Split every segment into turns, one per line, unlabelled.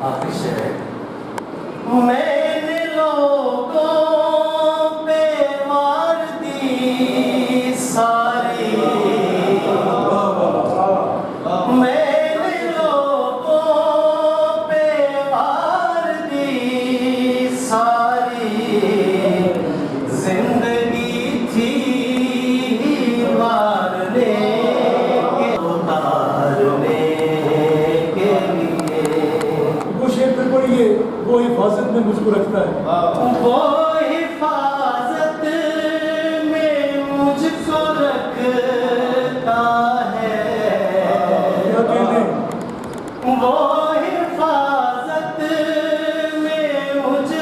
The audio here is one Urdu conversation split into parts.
آخری شعر ہے۔ میں نے لوگوں پہ مار دی ساری، میں نے لوگوں پہ مار دی ساری، زندگی تھی مارنے کے اتارنے کے لیے۔
وہ شعر پہ پڑھیے، وہ حفاظت میں مجھ کو رکھتا ہے،
وہ حفاظت میں مجھ کو رکھتا ہے،
کیا کہتے ہیں؟
وہ حفاظت میں مجھ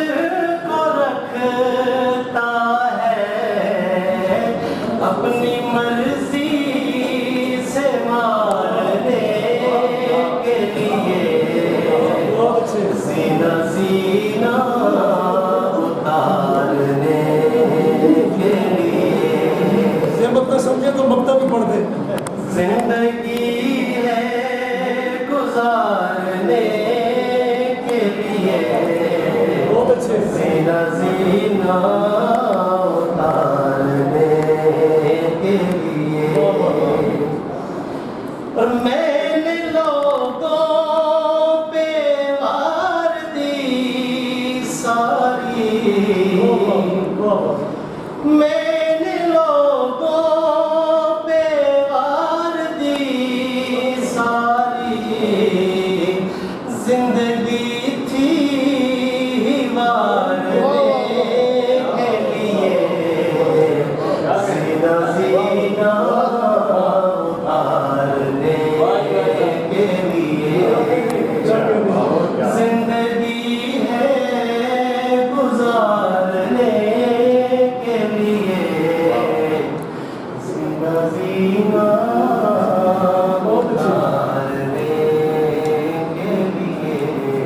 کو رکھتا ہے، اپنی مرضی سے مارنے کے لیے،
بہت اچھے۔
سینہ سینہ اتارنے کے لیے۔
نعمت نہ سمجھے تو مکتب بھی پڑھ دے۔
زندگی ہے گزارنے کے لیے،
بہت اچھے۔
سینہ سینہ اتارنے کے لیے۔ اور میں نے لوگوں پہ مار دی ساری، میں نے لوگوں پہ وار دی ساری، زندگی تھی مارنے کے لیے، سینہ سینہ اتارنے کے لیے۔ زندگی ہے گزارنے کے لیے، سینہ سینہ اتارنے کے لیے۔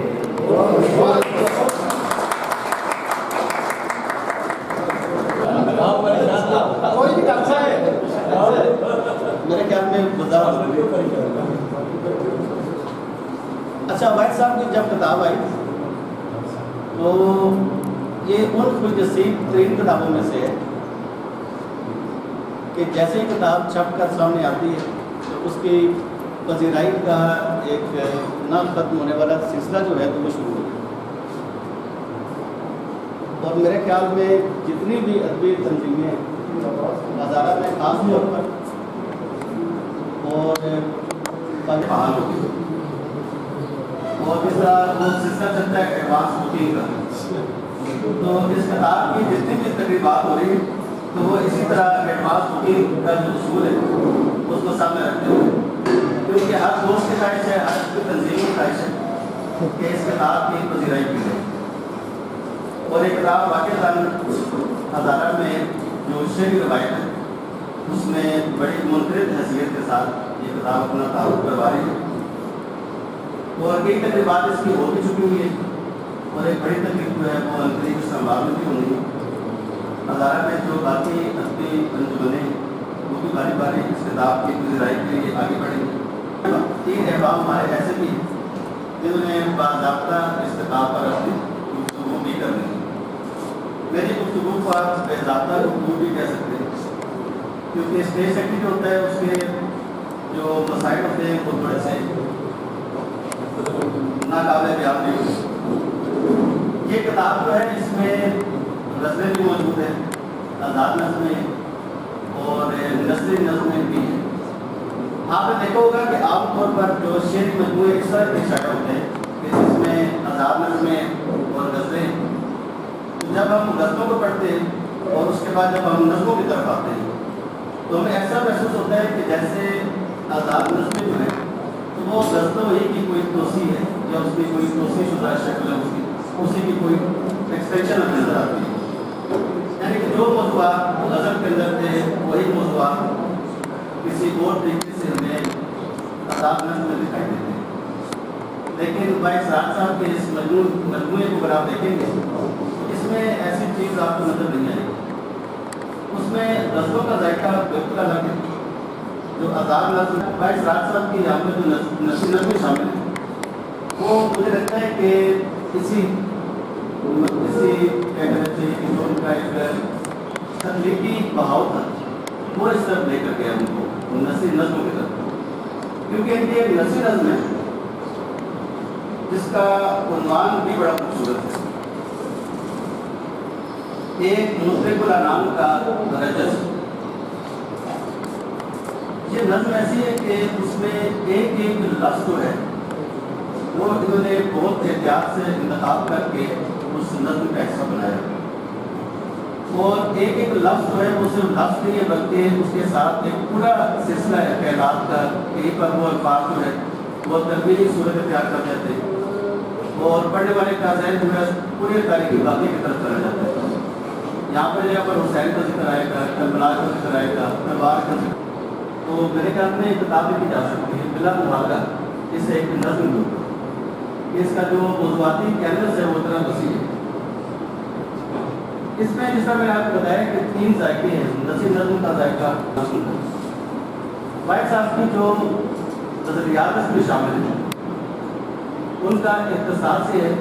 کوئی بھی ڈاکٹر ہے میرے خیال میں اچھا واحد صاحب کی جب کتاب آئی تو یہ ان خوش نصیب ترین کتابوں میں سے ہے کہ جیسے ہی کتاب چھپ کر سامنے آتی ہے تو اس کی پذیرائی کا ایک نہ ختم ہونے والا سلسلہ جو ہے تو وہ شروع ہو گیا۔ اور میرے خیال میں جتنی بھی ادبی تنظیمیں ہزارہ میں خاص طور پر اور بحال ہوگی، اور اس طرح وہ سلسلہ چلتا ہے ایڈوانس کوچنگ کا، تو اس کتاب کی جتنی بھی تقریبات ہو رہی ہے تو وہ اسی طرح ایڈوانس کوچنگ کا جو اصول ہے اس کو سامنے رکھتے ہوئے، کیونکہ ہر دوست کی خواہش ہے، ہر تنظیم کی خواہش ہے کہ اس کتاب کی پذیرائی کی جائے۔ اور ایک کتاب واقع ہزارہ میں جو شعری روایت ہے اس میں بڑی منفرد حیثیت کے ساتھ یہ کتاب اپنا تعارف کروا رہی ہے، اور کئی تقریبات اس کی ہو بھی چکی ہوئی ہے، اور ایک بڑی تقریب جو ہے وہ قریب اسلام آباد میں بھی ہونی ہے۔ ہزارہ میں جو باقی ادبی انجمنیں وہ بھی باری باری اس کتاب کی پذیرائی کے لیے آگے بڑھیں۔ 3 احباب ہمارے ایسے بھی جنہوں نے باضابطہ اس کتاب پر اپنی گفتگو بھی کرنی ہے۔ میری گفتگو کو آپ باضابطہ گفتگو بھی کہہ سکتے ہیں، کیونکہ اسٹیج سیکٹری جو ہوتا ہے اس کے جو مسائل ہوتے ہیں وہ تھوڑے سے ناقابل بیان نہیں ہوتے۔ یہ کتاب جو ہے اس میں غزلیں بھی موجود ہیں، آزاد نظمیں اور نثری نظمیں بھی ہیں۔ آپ نے دیکھا ہوگا کہ عام طور پر جو شعری مجموعے اس طرح کے شائع ہوتے ہیں کہ جس میں آزاد نظمیں اور غزلیں، جب ہم غزلوں کو پڑھتے ہیں اور اس کے بعد جب ہم نظموں کی طرف آتے ہیں تو ہمیں ایسا محسوس ہوتا ہے کہ جیسے آزاد نظمیں جو ہے تو وہ غزلوں ہی کی کوئی توسیع ہے یا اس کی کوئی توسیع شدہ شکل ہے، اسی کی کوئی ایکسٹینشن ہمیں نظر آتی ہے، یعنی کہ جو موضوعات غزل کے اندر تھے وہی موضوعات کسی اور طریقے سے ہمیں آزاد نظم میں دکھائی دیتے ہیں۔ لیکن بھائی سراج صاحب کے اس مجموعے کو اگر آپ دیکھیں گے تو اس میں ایسی چیز آپ کو نظر نہیں آئے گی، اس میں غزلوں کا ذائقہ بالکل الگ ہے۔ جو آزاد نظم بھائی سراج صاحب کی یہاں پہ جو نثری نظمیں شامل ہیں وہ مجھے لگتا ہے کہ اسی کیا کہنا چاہیے کہ جو ان کا ایک تخلیقی بہاؤ تھا وہ اس طرف لے کر گیا ان کو نسلی نظموں کی طرف، کیونکہ ان کی ایک نسلی نظم ہے جس کا عنوان بھی بڑا خوبصورت ہے، ایک مطرب الانام کا رجز۔ یہ نظم ایسی ہے کہ اس میں ایک ایک لفظ جو ہے وہ انہوں نے بہت احتیاط سے انتخاب کر کے اس نظم کا حصہ بنایا، اور ایک ایک لفظ جو ہے وہ صرف لفظ نہیں ہے بلکہ اس کے ساتھ ایک پورا سلسلہ ہے خیالات کا، کہیں پر وہ الفاظ جو ہے وہ تربیتی صورت اختیار کر دیتے ہیں اور پڑھنے والے کا ذہن جو ہے پورے تاریخی واقعے کی طرف چلا جاتا ہے۔ یہاں پر جگہ پر حسین کا ذکر آئے گا، کربلا کا ذکر آئے گا، تلوار کا ذکر، تو میرے خیال میں ایک کتاب لکھی جا سکتی ہے بلا مبالغہ اس سے ایک نظم کے اوپر۔ اس کا جو موضوعاتی کینوس ہے وہ اتنا وسیع ہے۔ اس میں جس طرح میں نے آپ کو بتایا کہ 3 ذائقے ہیں، نسلی نظم کا ذائقہ، وائٹ صاحب کی جو نظریات اس میں شامل ہیں ان کا اختصاص یہ ہے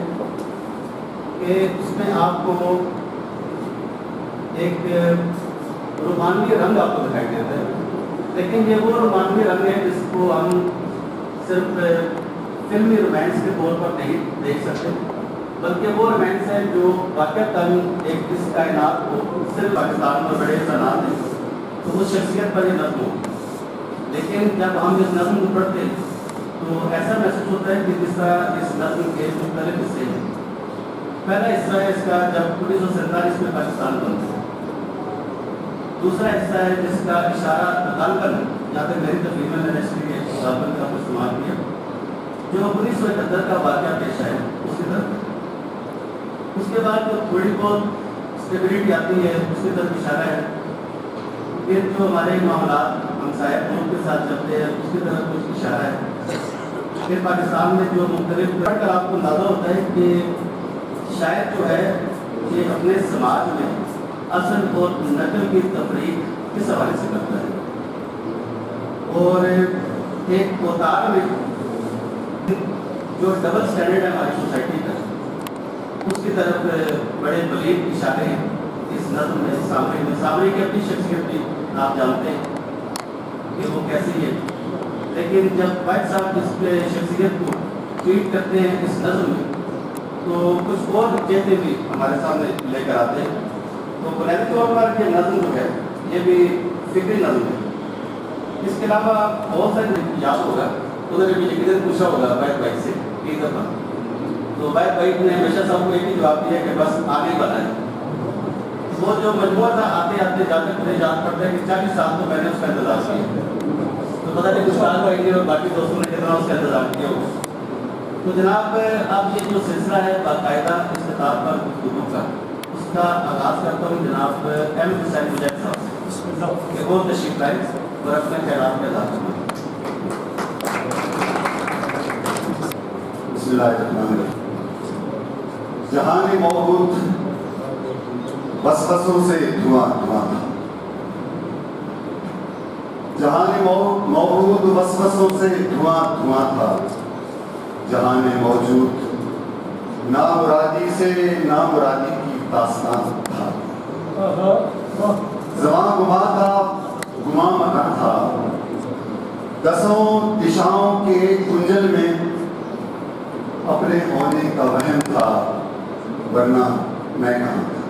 کہ اس میں آپ کو ایک رومانوی رنگ آپ کو دکھائی دیتا ہے، لیکن یہ وہ رومانوی رنگ ہے جس کو ہم صرف فلمی رومانس کے طور پر نہیں دیکھ سکتے، بلکہ وہ رومانس ہے جو واقعتاً ایک اس کائنات کو صرف پاکستان میں بڑے انسانات ہیں تو اس شخصیت پر یہ نظم ہو، لیکن جب ہم اس نظم کو پڑھتے ہیں تو ایسا محسوس ہوتا ہے کہ جس طرح اس نظم کے مختلف حصے ہیں۔ پہلا حصہ ہے اس کا جب 1947 میں پاکستان بنتا ہے، دوسرا حصہ ہے جس کا اشارہ غالباً جہاں تک میری تفریح میں نے اس لیے غالباً کا استعمال کیا جو 1971 کا واقعہ پیش آیا اس کی طرف، اس کے بعد جو تھوڑی بہت اسٹیبلٹی آتی ہے اس کی طرف اشارہ ہے، پھر جو ہمارے معاملات ہمسائے ملک کے ساتھ چلتے ہیں اس کی طرف کچھ اشارہ ہے، پھر پاکستان میں جو مختلف پڑھ کر آپ کو اندازہ ہوتا ہے کہ شاید جو ہے یہ اپنے سماج میں اصل اور نقل کی تفریق کس حوالے سے کرتا ہے، اور ایک کوتار میں جو ڈبل سٹینڈرڈ ہے ہماری سوسائٹی کا اس کی طرف بڑے بلیغ اشارے ہیں اس نظم میں۔ سامری کی اپنی شخصیت بھی آپ جانتے ہیں کہ وہ کیسی ہے، لیکن جب وائٹ صاحب اس پہ شخصیت کو ٹویٹ کرتے ہیں اس نظم میں تو کچھ اور چیزیں بھی ہمارے سامنے لے کر آتے ہیں۔ تو بنیادی طور پر یہ نظم جو ہے یہ بھی فکری نظم ہے۔ اس کے علاوہ بہت سارے یاد ہوگا انہوں نے بھی ایک دن پوچھا ہوگا وائٹ بھائی سے ایک دفعہ، تو وائٹ بھائی نے ہمیشہ صاحب کو ایک ہی جواب دیا کہ بس آنے والا ہے۔ وہ جو مجموعہ تھا آتے آتے جاتے مجھے یاد پڑتا ہے کہ 40 سال تو میں نے اس کا انتظار کیا، تو پتہ نہیں گشتاخ بھائی نے اور باقی دوستوں نے کتنا اس کا انتظار کیا ہوگا۔ تو جناب اب یہ جو سلسلہ ہے باقاعدہ اس کتاب پر گفتگو کا اس کا آغاز کرتا ہوں جناب ایم حسین مجاہد صاحب سے کہ وہ تشریف لائیں اور اپنے خیالات کا اظہار کریں۔
بسم اللہ الرحمن الرحیم۔ جہان موعود وسوسوں سے دھواں دھواں تھا، جہان موعود وسوسوں سے دھواں دھواں تھا، جہان موجود نامرادی سے نامرادی کی داستان تھا، زمان گما تھا گما مکان تھا، 10 دشاؤں کے ایک گنجل میں اپنے ہونے کا وہم تھا، ورنہ میں کہاں تھا۔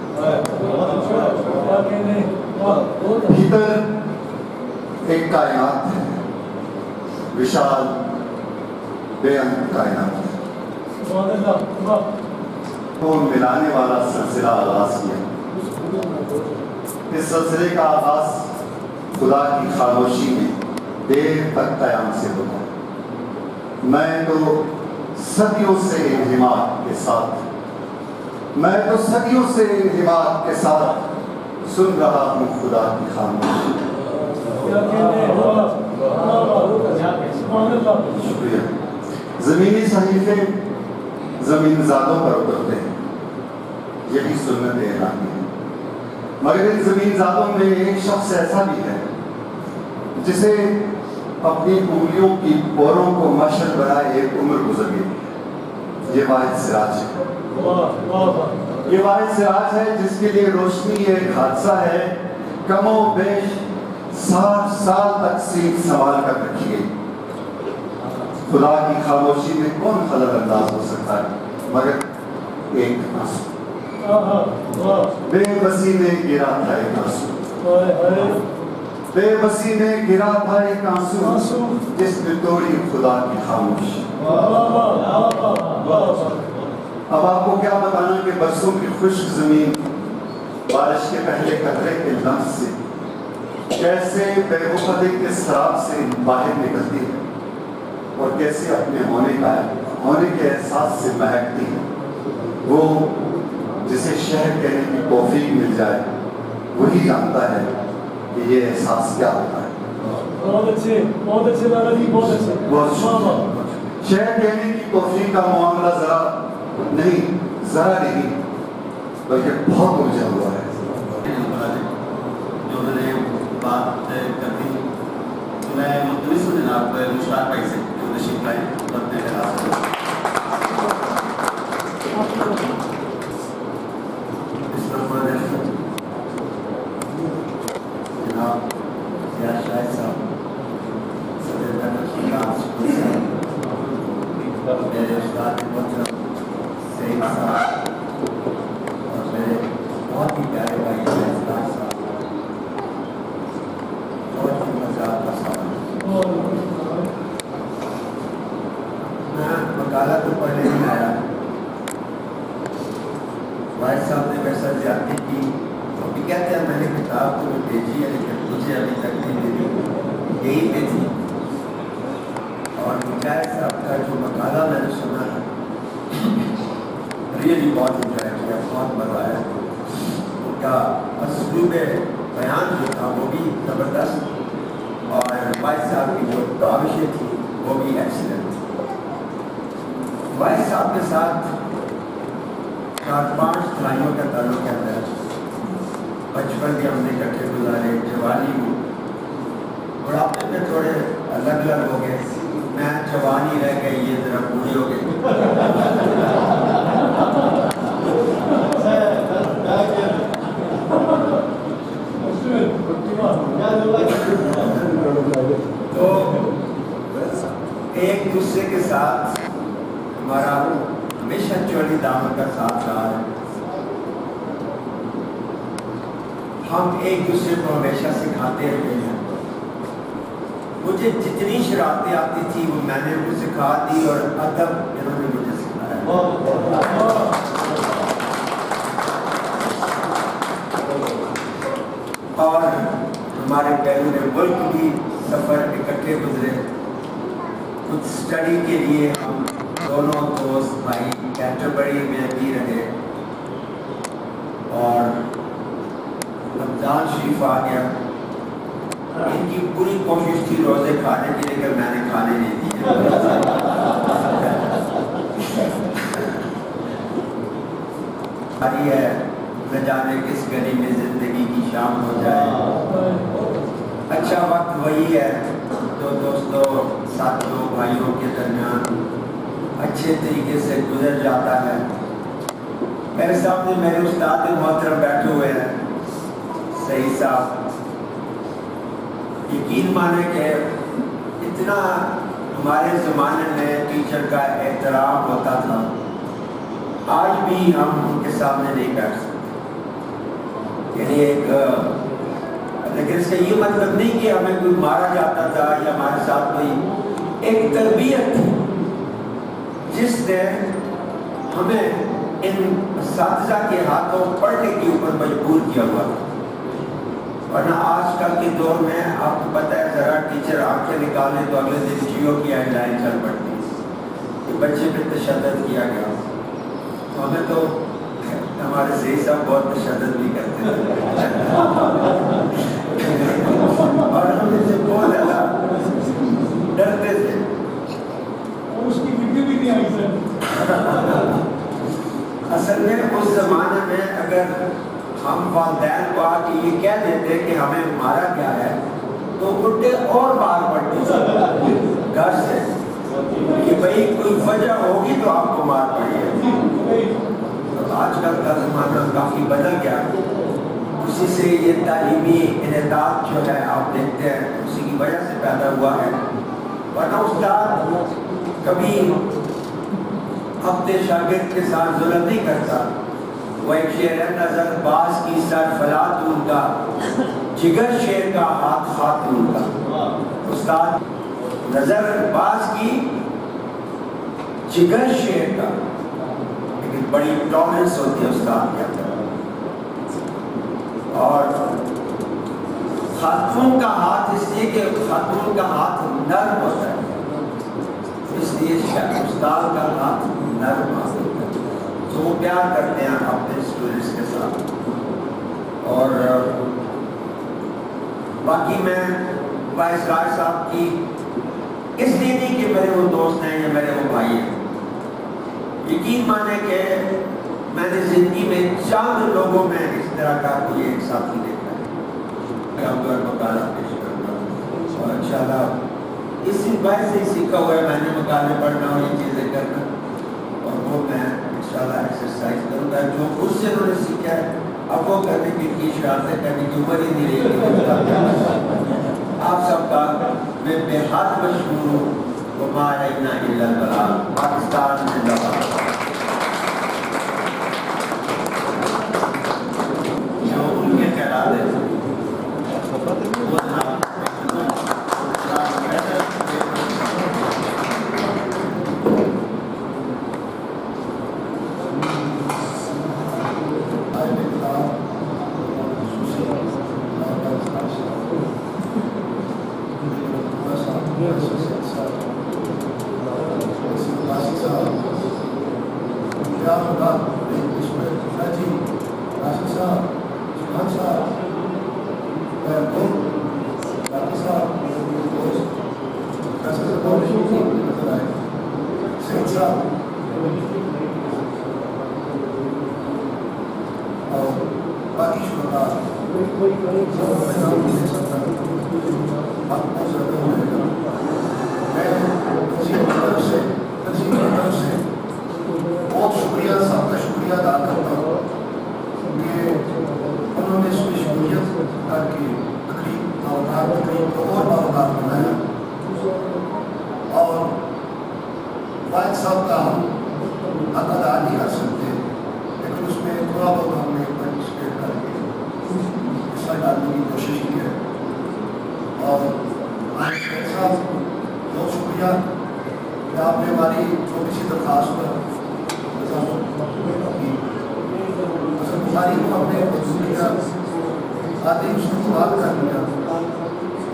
بھیتر ایک کائنات ہے، وشال بے انت کائنات ہے، وہ ملانے والا سلسلہ آغاز کیا۔ اس سلسلے کا آغاز خدا کی خاموشی میں دیر تک قیام سے ہوتا ہے۔ میں تو صدیوں سے انہماک کے ساتھ سن رہا ہوں خدا کی خاموشی۔ شکریہ۔ زمینی صحیفے زمین زادوں پر اترتے ہیں، یہی سنت اعلانی ہے، مگر ان زمین زادوں میں ایک شخص ایسا بھی ہے جسے اپنی انگلیوں کی پوروں کو مشعل بنائے ایک عمر گزر گئی، یہ واحد سراج ہے،
واہ واہ واہ،
یہ واحد سراج ہے جس کے لیے روشنی ایک حادثہ ہے، کم و بیش 60 سال تک سیٹ سنبھال کر رکھی گئی۔ خدا کی خاموشی میں کون خلل انداز ہو سکتا ہے مگر ایک آنسو،
واہ،
بے بسی میں گرا تھا ایک آنسو،
ہائے ہائے،
بے بسی میں گرا تھا ایک آنسو جس نے توڑی خدا کی خاموشی۔
واہ واہ واہ واہ،
اب آپ کو کیا بتانا کہ برسوں کی خشک زمین بارش کے پہلے قطرے کے لمس سے کیسے بے وفادی کے سراب سے باہر نکلتی ہے اور کیسے اپنے ہونے کے احساس سے مہکتی ہے۔ وہ جسے شہر کہنے کی توفیق مل جائے وہی جانتا ہے کہ یہ احساس کیا ہوتا ہے۔
بہت اچھے لالا جی، بہت اچھے،
بہت
واہ واہ،
شکریہ۔ شہر کہنے کی توفیق کا معاملہ ذرا نہیں بلکہ بہت الجھا ہوا ہے۔
جو میں نے بات کر دی تو میں ملتمس ہوں جناب مشتاق بھائی سے جو تشریف لائے اپنے خلاف اس پر جناب سیاض شاہد صاحب، صدر میرے استاد محترم سعید صاحب اور میرے بہت ہی پیارے بھائی استاد صاحب، بہت ہی مزہ آتا صاحب۔ میں مقالہ تو پڑھنے نہیں آیا، بھائی صاحب نے میرے ساتھ زیادتی کی، وہ بھی کہتے ہیں میں نے کتاب تمہیں بھیجی ہے لیکن مجھے ابھی تک نہیں ملی، یہی پہ تھی۔ اور مجاہد صاحب کا جو مقالہ میں نے سنا ہے ریئلی بہت انجوائے کیا، بہت مزہ آیا۔ ان کا اسلوب بیان جو تھا وہ بھی زبردست، اور بھائی صاحب کی جو کاوشیں تھیں وہ بھی ایکسیلنٹ۔ بھائی صاحب کے ساتھ 4-5 دہائیوں کا تعلق ہے، بچپن بھی ہم نے اکٹھے گزارے، جوانی بھی، بڑھاپے میں تھوڑے الگ الگ ہو گئے، میں جوان ہی رہ گئی، یہ ذرا بوڑھے ہو گئے۔ تو ایک دوسرے کے ساتھ ہمارا ہمیشہ چولی دامن کا ساتھ رہا ہے، ہم ایک دوسرے کو ہمیشہ سکھاتے رہے ہیں۔ مجھے جتنی شرارتیں آتی تھی وہ میں نے ان کو سکھا دی، اور ادب انہوں نے مجھے سکھایا۔ اور ہمارے بیرون ملک بھی سفر اکٹھے گزرے، کچھ اسٹڈی کے لیے ہم دونوں دوست بھائی کینٹربری میں بھی رہے، اور رمضان شریف آ گیا، ان کی پوری کوشش تھی روزے کھانے کی لیکن میں نے کھانے نہیں دیے۔ آئی ہے نہ جانے کس گلی میں زندگی کی شام ہو جائے، اچھا وقت وہی ہے دو دوستوں ساتھیوں بھائیوں کے درمیان اچھے طریقے سے گزر جاتا ہے۔ میرے سامنے میرے استاد محترم بیٹھے ہوئے ہیں، سعید صاحب، یقین مانے کہ اتنا ہمارے زمانے میں ٹیچر کا احترام ہوتا تھا، آج بھی ہم ان کے سامنے نہیں بیٹھ سکتے۔ یعنی لیکن اس کا یہ مطلب نہیں کہ ہمیں کوئی مارا جاتا تھا یا ہمارے ساتھ کوئی، ایک تربیت تھی جس نے ہمیں ان اساتذہ کے ہاتھوں پڑھنے کے اوپر مجبور کیا ہوا تھا۔ ورنہ آج کل کے دور میں آپ کو پتہ ہے ذرا ٹیچر آنکھیں نکالیں تو اگلے دن جیو کی ہیڈ لائن چل پڑتی ہے کہ بچے پہ تشدد کیا گیا۔ ہمیں تو ہمارے سعید صاحب بہت تشدد بھی کرتے تھے اور ہم ان سے بہت زیادہ ڈرتے تھے۔
اس کی ویڈیو بھی نہیں آئی سر۔
اصل میں اس زمانے میں اگر ہم والدین کو آ کے یہ کہہ دیتے کہ ہمیں مارا گیا ہے تو الٹے اور بار پڑتی گھر سے،
کہ بھئی کوئی وجہ ہوگی تو آپ کو مار پڑی ہے. آج کل کا زمانہ کافی بدل گیا. اسی سے یہ تعلیمی انعداد جو ہے آپ دیکھتے ہیں اسی کی وجہ سے پیدا ہوا ہے. ورنہ استاد کبھی اپنے شاگرد کے ساتھ ظلم نہیں کرتا. وہ ایک شعر ہے، نظر باز کی سر فلاتون کا، جگر شیر کا ہاتھ خاتون کا. استاد نظر باز کی، جگر شیر کا، لیکن بڑی ٹالرنس ہوتی ہے استاد کے اندر. اور خاتون کا ہاتھ اس لیے کہ خاتون کا ہاتھ نرم ہوتا ہے، اس لیے استاد کا ہاتھ نرم ہوتا ہے. تو وہ پیار کرتے ہیں اپنے اسٹوڈنٹس کے ساتھ. اور باقی میں باعث راج صاحب کی اس لیے نہیں کہ میرے وہ دوست ہیں یا میرے وہ بھائی ہیں. یقین مانے کہ میں نے زندگی میں چند لوگوں میں اس طرح کا کوئی ایک ساتھی دیکھا ہے. ہم پر مقالہ پیش کرنا اور انشاءاللہ اسی باعث سے سیکھا ہوا ہے میں نے مقالے پڑھنا اور یہ چیزیں کرنا. اور وہ میں انشاءاللہ ایکسرسائز کروں گا جو خود سے انہوں نے سیکھا ہے. اب وہ کرنے کی شرارتیں کرنے کی عمر ہی نہیں رہی. آپ سب کا میں بے حد مشہور ہوں. وما علینا الا البلاغ. پاکستان زندہ باد. جو ان کے خیالات ہیں
بہت شکریہ صاحب کا شکریہ ادا کرتا ہوں کہ انہوں نے اس کی شمولیت کر کے تقریب کو اور باوقار بنایا. اور واحد صاحب کا ہم حق ادا نہیں کر سکتے لیکن اس میں تھوڑا بہت ہم نے پارٹیسپیٹ کر کے حصہ ڈالنے کی کوشش کی ہے. اور صاحب بہت شکریہ کہ آپ نے ہماری چھوٹی سی درخواست پر بخاری کو ہم نے مقصود کیا آتے ہی اس کو بات کر لیا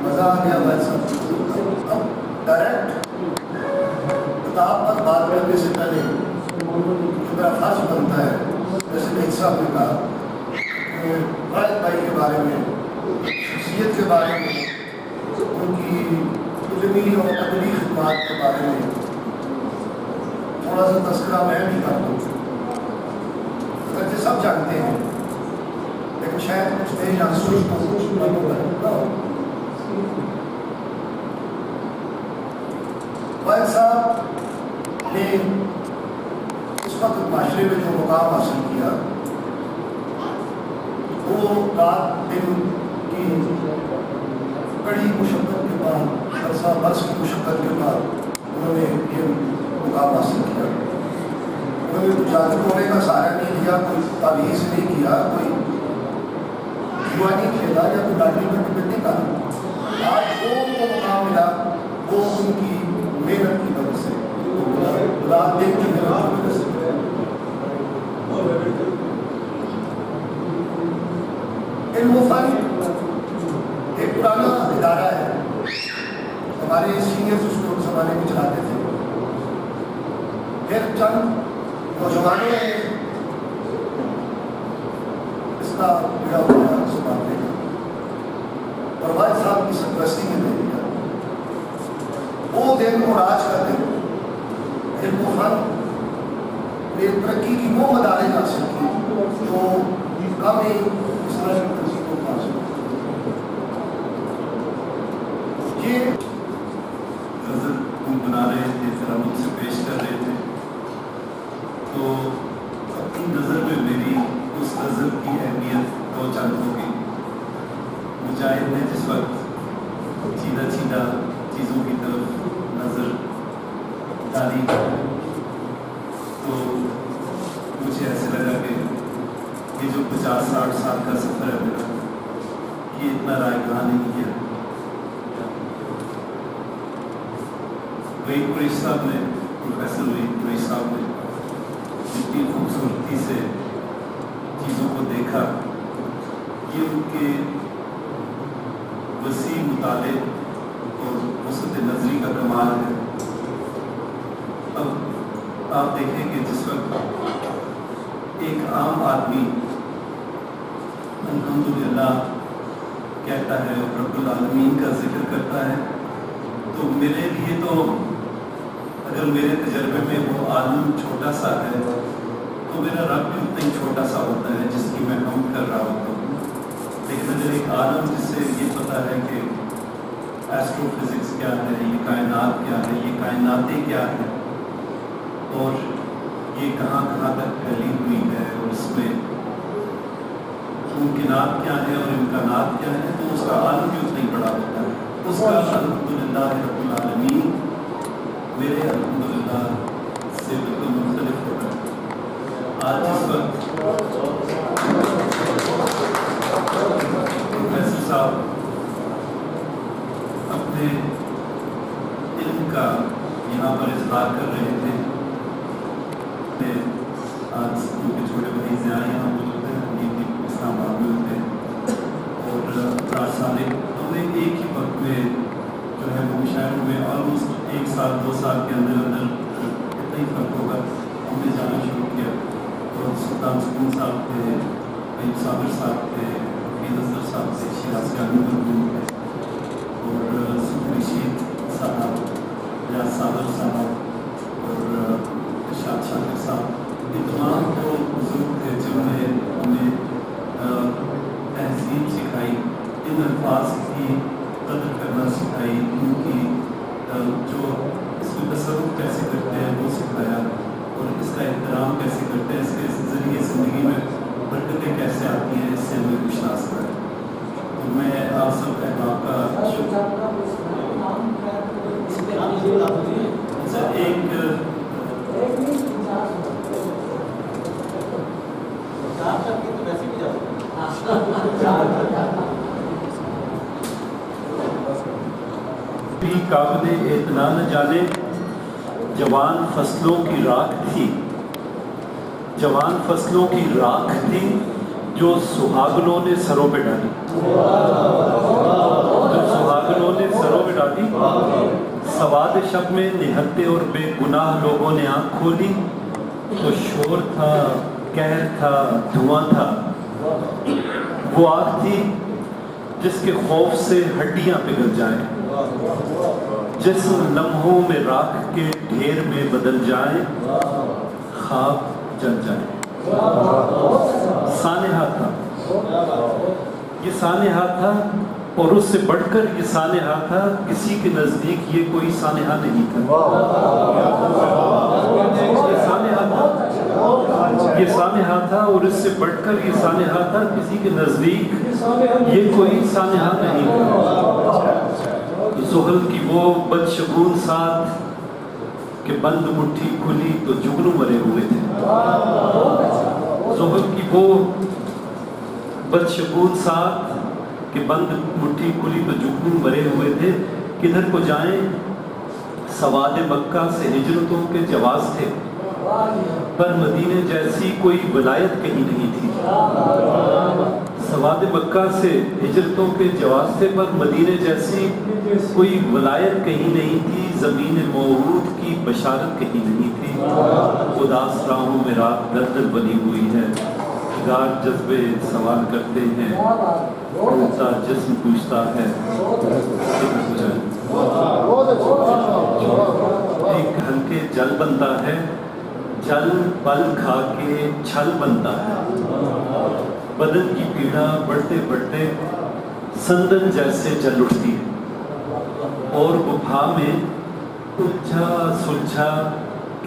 مزہ آ گیا. بھائی صاحب اب ڈائریکٹ کتاب پر بات کرنے سے پہلے جو میرا فرض بنتا ہے جیسے کہ صاحب نے کہا واحد بھائی کے بارے میں شخصیت کے بارے میں ان کی علمی اور ادبی خدمات کے بارے میں تھوڑا سا تذکرہ میں بھی کر دوں. اگرچہ سب جانتے ہیں لیکن شاید کچھ میری جانسوس کو واحد صاحب نے اس وقت معاشرے میں جو مقام حاصل کیا وہ رات دن کی کڑی مشقت کے بعد عرصہ برس کی مشقت کے بعد انہوں نے یہ مقام حاصل کیا. انہوں نے جادو ہونے کا سہارا نہیں لیا، کوئی تعویذ نہیں کیا، کوئی جوا نہیں کھیلا یا کوئی لاٹری پر ٹکٹ نہیں کرا. آج وہ مقام ملا وہ ان کی محنت کی وجہ سے، رات دن کی محنت کی وجہ سے. علم و فن ایک پرانا ادارہ ہے. ہمارے سینئرز اس کو زمانے میں چلاتے تھے. پھر چند نوجوانوں نے اس کا بیڑا اٹھایا سنبھالنے کا اور واحد صاحب کی سرپرستی میں دے دیا. وہ دن اور آج کا دن علم و فن نے ترقی کی وہ مدارج حاصل کی جو کم ہی اس طرح کی تنظیموں کو حاصل کی. یہ
حضرت تم بنا رہے تھے تو اپنی نظر میں میری اس نظر کی اہمیت دو چند ہو گئی. مجاہد نے جس وقت سیدھا سیدھا چیزوں کی طرف نظر ڈالی تو مجھے ایسے لگا کہ یہ جو 50-60 سال کا سفر ہے میرا یہ اتنا رائے گاہ نہیں ہے. وہی قریش صاحب نے پروفیسر وہی قریش صاحب نے اتنی خوبصورتی سے چیزوں کو دیکھا. یہ ان کے وسیع مطالعے اور وسعت نظری کا کمال ہے. اب آپ دیکھیں کہ جس وقت ایک عام آدمی الحمدللہ کہتا ہے اور رب العالمین کا ذکر کرتا ہے تو میرے لیے تو اگر میرے تجربے میں وہ عالم چھوٹا سا ہے تو میرا رب بھی اتنا ہی چھوٹا سا ہوتا ہے جس کی میں حمد کر رہا ہوتا ہوں. لیکن اگر ایک عالم جس سے یہ پتہ ہے کہ ایسٹرو فزکس کیا ہے, یہ کائنات کیا ہے, یہ کائناتیں کیا ہیں اور یہ کہاں کہاں تک پھیلی ہوئی ہے اور اس میں ممکنات کیا ہیں اور امکانات کیا ہیں, تو اس کا عالم بھی اتنا ہی بڑا ہوتا ہے. اس کا الحمدللہ رب العالمین میرے الحمدللہ سے بالکل مختلف ہوتا ہے. آج اس وقت پروفیسر صاحب اپنے علم کا یہاں پر اظہار کر رہے تھے. آج ان کے چھوٹے بھائی ضیاء یہاں موجود ہیں, یہ بھی اسلام آباد میں ہوتے ہیں اور 4 سال ہم نے ایک ہی وقت میں جو ہے وہ مشاعروں میں آلموسٹ 1 سال 2 سال کے اندر اتنا ہی فرق ہوگا ہم نے جانا شروع کیا. اور سلطان سکون صاحب تھے, ایوب صابر صاحب تھے, حفیظ اصغر صاحب تھے, شیراز جانی مرحوم تھے اور صوفی رشید صاحب, ریاض صابر صاحب اور ارشاد شاکر صاحب. یہ تمام جو بزرگ تھے جنہوں نے ہمیں تہذیب سکھائی, ان الفاظ کی قدر کرنا سکھائی, ان کی جو اس میں تصرف کیسے کرتے ہیں وہ سکھایا اور اس کا احترام کیسے کرتے ہیں, اس کے ذریعے زندگی میں برکتیں کیسے آتی ہیں, اس سے ہمیں کچھ ناس کریں. تو میں آپ سب احباب کا قابل اعتنا نہ جانے جوان فصلوں کی راکھ تھی, جوان فصلوں کی راکھ تھی جو سہاگنوں نے سروں پہ ڈالی, جو سہاگنوں نے سروں پہ ڈالی. سواد شب میں نہتے اور بے گناہ لوگوں نے آنکھ کھولی تو شور تھا, قہر تھا, دھواں تھا. وہ آگ تھی جس کے خوف سے ہڈیاں پگھل جائیں, جسم لمحوں میں راکھ کے ڈھیر میں بدل جائیں, خواب جل جائیں. سانحہ تھا, یہ سانحہ تھا اور اس سے بڑھ کر یہ سانحہ تھا, کسی کے نزدیک یہ کوئی سانحہ نہیں تھا. یہ سانحہ تھا, یہ سانحہ تھا اور اس سے بڑھ کر یہ سانحہ تھا, کسی کے نزدیک یہ کوئی سانحہ نہیں تھا. زحل کی وہ بدشگون ساتھ کہ بند مٹھی کھلی تو جگنو مرے ہوئے تھے. زحل کی وہ بدشگون ساتھ کہ بند مٹھی کھلی تو جگنو مرے ہوئے تھے. کدھر کو جائیں سواد مکہ سے ہجرتوں کے جواز تھے, پر مدینے جیسی کوئی ولایت کہیں نہیں تھی. سواد مکہ سے ہجرتوں کے جواز تھے, پر مدینے جیسی کوئی ولایت کہیں نہیں تھی. زمین موعود کی بشارت کہیں نہیں تھی. اداس راہوں میں رات دردر بنی ہوئی ہے, گار جذبے سوال کرتے ہیں, ٹوٹتا جسم پوچھتا ہے. ایک ہلکے جل بنتا ہے, جل پل کھا کے چھل بنتا ہے. بدن کی پیڑا بڑھتے بڑھتے سندن جیسے جل اٹھتی ہے, اور گپھا میں الجھا سلجھا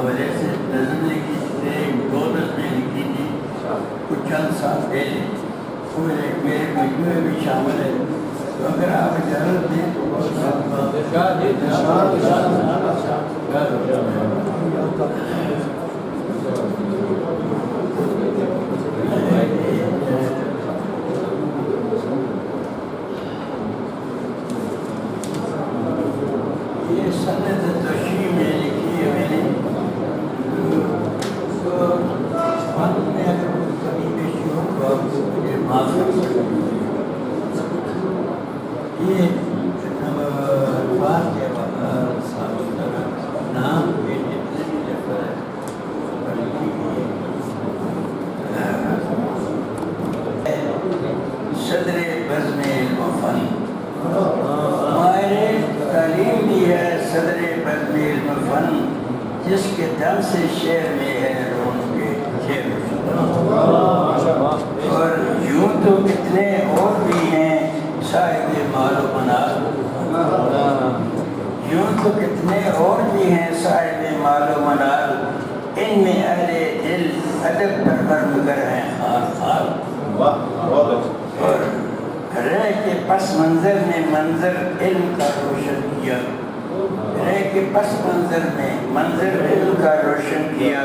حوالے سے نظم لکھی تھی، 2 نظمیں لکھی تھی کچھ چند سال پہلے، وہ میرے مجموعے میں شامل ہے، تو اگر آپ اجازت دیں تو بہت یہ سند تشریح میں لکھی ہے میں نے، تو فن میں اگر کبھی پیشی ہو تو آپ مجھے معافی یہ الفاظ کے نام کے جتنے بھی لفظ ہیں صدر بزم علم و فن، ماہر تعلیم بھی ہے صدر بزم علم و فن، جس کے دم سے شعر میں ہے رون کے شعر، اور یوں تو کتنے اور بھی ہیں صاحب مال و منال، یوں تو کتنے اور بھی ہیں صاحب مال و منال، ان میں اہل دل ادب پر مگر ہیں خان خان، اور رہ کے پس منظر نے منظر علم کا روشن کیا، رہ کے پس منظر نے منظر علم کا روشن کیا،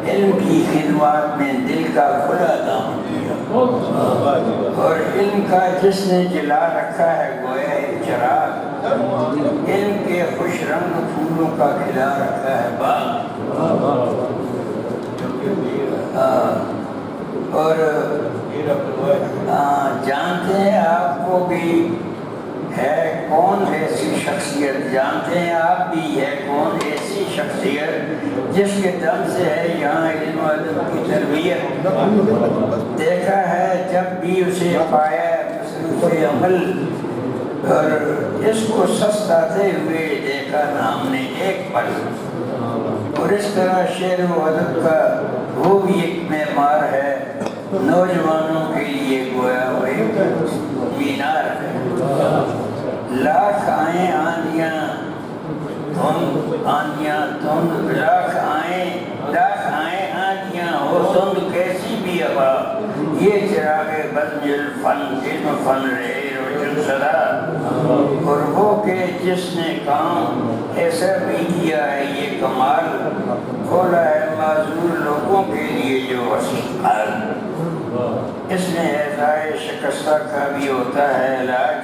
علم کی خدمات میں دل کا کھلا دام کیا، اور علم کا جس نے جلا رکھا ہے گویا ایک چراغ، علم کے خوش رنگ پھولوں کا کھلا رکھا ہے باغ، اور جانتے ہیں آپ کو بھی ہے کون ایسی شخصیت، جانتے ہیں آپ بھی ہے کون ایسی شخصیت جس کے دم سے ہے یہاں علم و ادب کی تربیت، دیکھا ہے جب بھی اسے پایا مصروف عمل، اور اس کو سستاتے ہوئے دیکھا نہ ہم نے ایک پل، اور اس طرح شعر و ادب کا وہ بھی ایک معمار ہے نوجوانوں کے لیے گویا وہ ایک مینار ہے، لاکھ آئیں آندیاں دھند لاکھ آئیں آندیاں ہو دھند کیسی بھی ہوا، یہ چراغ بزم الفن علم فن رہے روشن سدا، اور وہ کہ جس نے کام ایسا بھی کیا ہے یہ کمال، کھولا ہے معذور لوگوں کے لیے جو اسپتال، اس میں اعضائے شکستہ کا بھی ہوتا ہے علاج،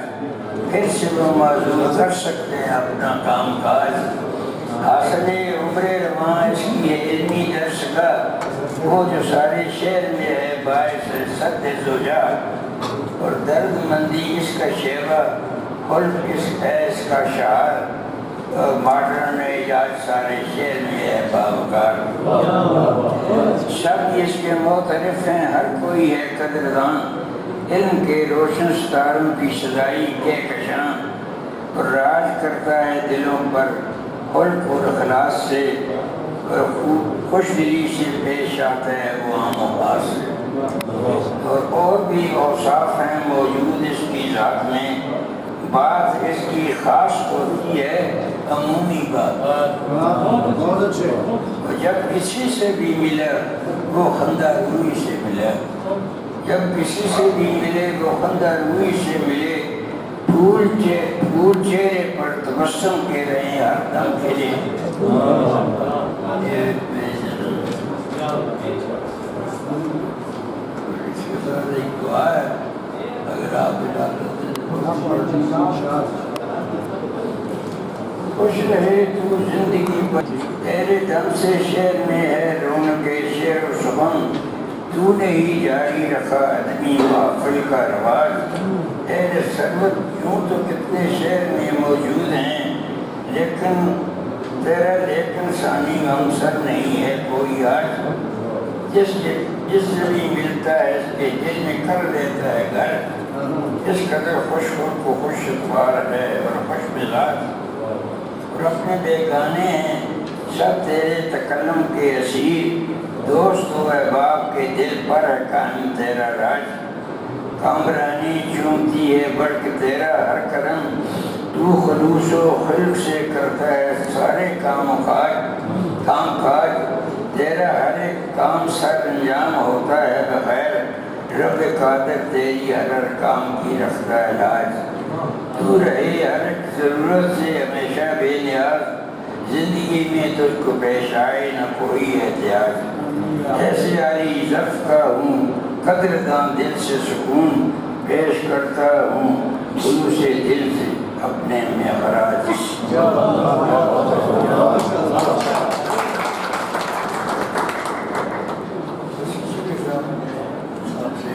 پھر سے وہ معذور کر سکتے ہیں اپنا کام کاج، حاصل عمر رواں اس کی ہے علمی درس کا، وہ جو سارے شعر میں ہے باعث صد زوجہ، اور درد مندی اس کا شیوا، خلق اس کا شعار، اور ماڈرن ایجاد سارے شعر میں ہے باوقار، شب اس کے مختلف ہیں ہر کوئی ہے قدردان، علم کے روشن ستاروں کی سزائی کہکشاں، اور راج کرتا ہے دلوں پر خلق اور اخلاص سے، اور خوش دلی سے پیش آتا ہے وہ عام و خاص سے، اور بھی اوصاف ہیں موجود اس کی ذات میں، بات اس کی خاص ہوتی ہے عمومی بات، جب کسی سے بھی ملا وہ خندہ روئی سے ملا، جب کسی سے بھی ملے وہ خندہ روئی سے ملے، پھول چہرے پر تبسم کے رہے ہر دم کھلے، ایک دعا ہے اگر آپ خوش رہے تو زندگی پر، تیرے دم سے شعر میں ہے رونق شعر و سخن، تو نے ہی جاری رکھا ادبی محفل کا رواج، تیرے سربت یوں تو کتنے شعر میں موجود ہیں، لیکن تیرا لیکن ثانی غم سر نہیں ہے کوئی آج، جس سے بھی ملتا ہے اس کے دل میں کر لیتا ہے گھر، اس قدر خوش خود کو خوش اتوار ہے اور خوش مزاج، اور اپنے بیگانے ہیں سب تیرے تکلم کے اسیر، دوست و احباب کے دل پر ہے قائم تیرا راج، کامرانی چونتی ہے بڑھ کے تیرا ہر کرم، تو خلوص و خلق سے کرتا ہے سارے کام و کاج، کام کاج تیرا ہر ایک کام سر انجام ہوتا ہے بغیر رب قادر تیری ہر کام کی رفتہ علاج تو رہے ہر ایک ضرورت سے ہمیشہ بے نیاز زندگی میں تجھ کو پیش آئے نہ کوئی احتیاج ایسے عالی ظرف کا ہوں قدردان دل سے سکون پیش کرتا ہوں خلوص دل سے اپنے میں خراج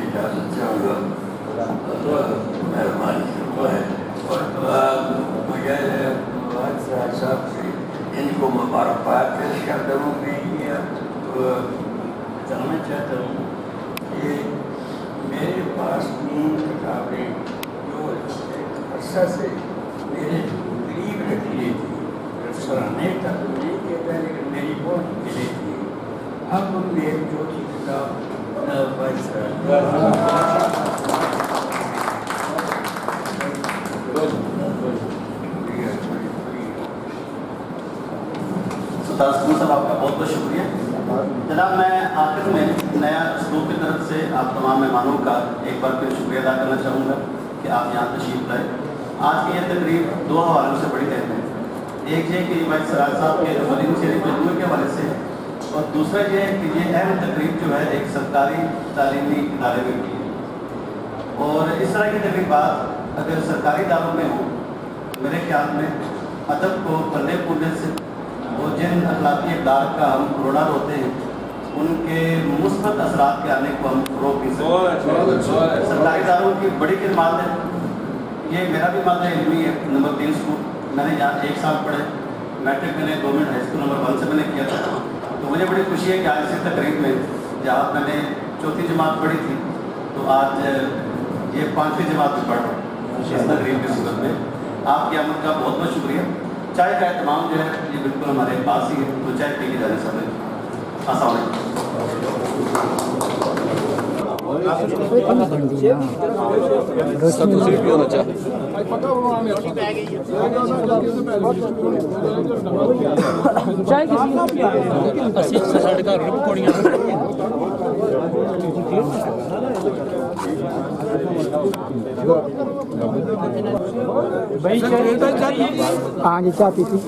اجازت چاہوں گا مہربانی فرمائے اور مجھے صاحب سے ان کو مبارکباد پیش کرتا ہوں میں یہ جاننا چاہتا ہوں کہ میرے پاس 3 کتابیں جو ایک عرصہ سے میرے قریب رکھی تھی سرانے تک نہیں کہتا لیکن میری بہت ملی تھی اب میری چوتھی کتاب
سلطان سکون صاحب آپ کا بہت بہت شکریہ جناب. میں آخر میں نیا اسلوب کی طرف سے آپ تمام مہمانوں کا ایک بار پھر شکریہ ادا کرنا چاہوں گا کہ آپ یہاں تشریف لائے. آج کی یہ تقریب 2 حوالوں سے بڑی اہم ہے. ایک یہ کہ بھائی سراج صاحب کے ولیم شریف مجموعے کے حوالے سے ہے اور دوسرا یہ ہے کہ یہ اہم تقریب جو ہے ایک سرکاری تعلیمی ادارے میں کی ہے اور اس طرح کی تقریبات اگر سرکاری اداروں میں ہوں میرے خیال میں ادب کو پلے پھولنے سے اور جن اخلاقی اقدار کا ہم روڑا ہوتے ہیں ان کے مثبت اثرات کے آنے کو ہم فروغ دے سکتے ہیں. سرکاری اداروں کی بڑی خدمات ہے. یہ میرا بھی مادہ علمی ہے. نمبر 3 اسکول میں نے یہاں 1 سال پڑھے. میٹرک میں نے گورنمنٹ ہائی اسکول نمبر 1 سے میں نے کیا تھا. تو مجھے بڑی خوشی ہے کہ آج اسی تقریب میں جہاں میں نے 4تھی جماعت پڑھی تھی تو آج یہ 5ویں جماعت میں پڑھ رہا ہوں اس تقریب کی صورت میں. آپ کی آمد کا بہت بہت شکریہ. چائے کا اہتمام جو ہے یہ بالکل ہمارے پاس ہی ہے تو چائے پی کے جانے سب. السلام
ہاں جی چاہ پی تھی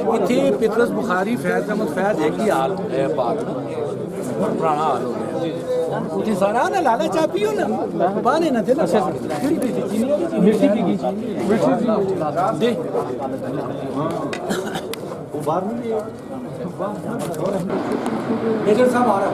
اتنے پترس بخاری فیض احمد فیض ایک ہی حال ہے پرانا حال ہو گیا اتنے سارا نا لالا چاہ پیو نا بانے نہ تھے نا مرچی پی گئی دے میجر صاحب آ رہا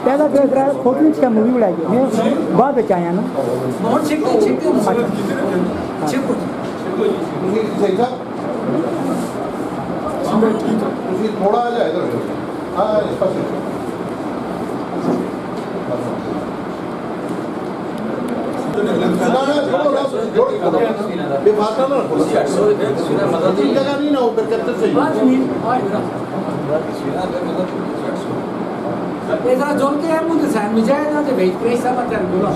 پہلا دیکھ رہا ہے فوٹو کا مووی بنائی ہے بعد میں آیا نا
تھوڑا آ جائے ادھر. ہاں اس پاس
ادھر جول کے ہے مجھے سینڈوچ ہے نا ویج پریس ہے مت بولا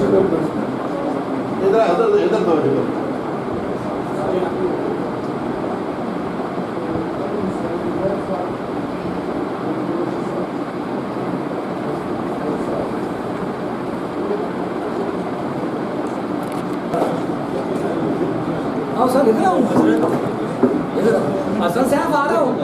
ادھر دو
ہاں سر ادھر آؤں ادھر حسن صاحب آ رہا ہوں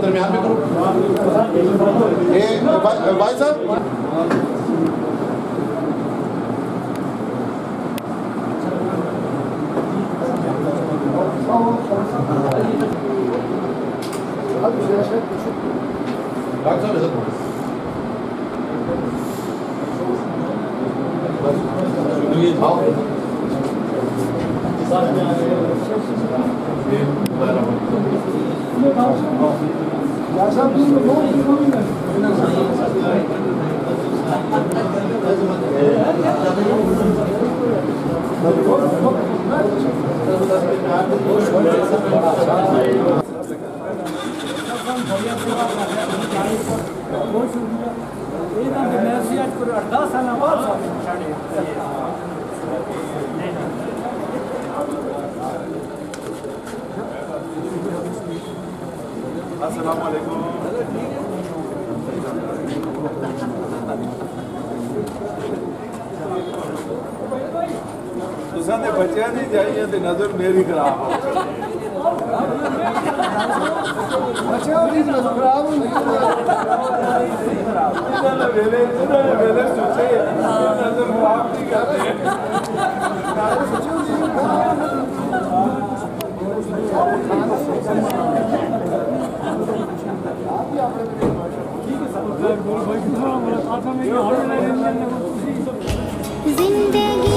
درمیان میں کرو بھائی صاحب
السلام علیکم تساں تے بچیاں دی جائیے تے نظر میری خراب ہو بچیاں دی نظر خراب ہوندی ہے ویلے سوچے نظر خراب نہیں کرتے
زندگی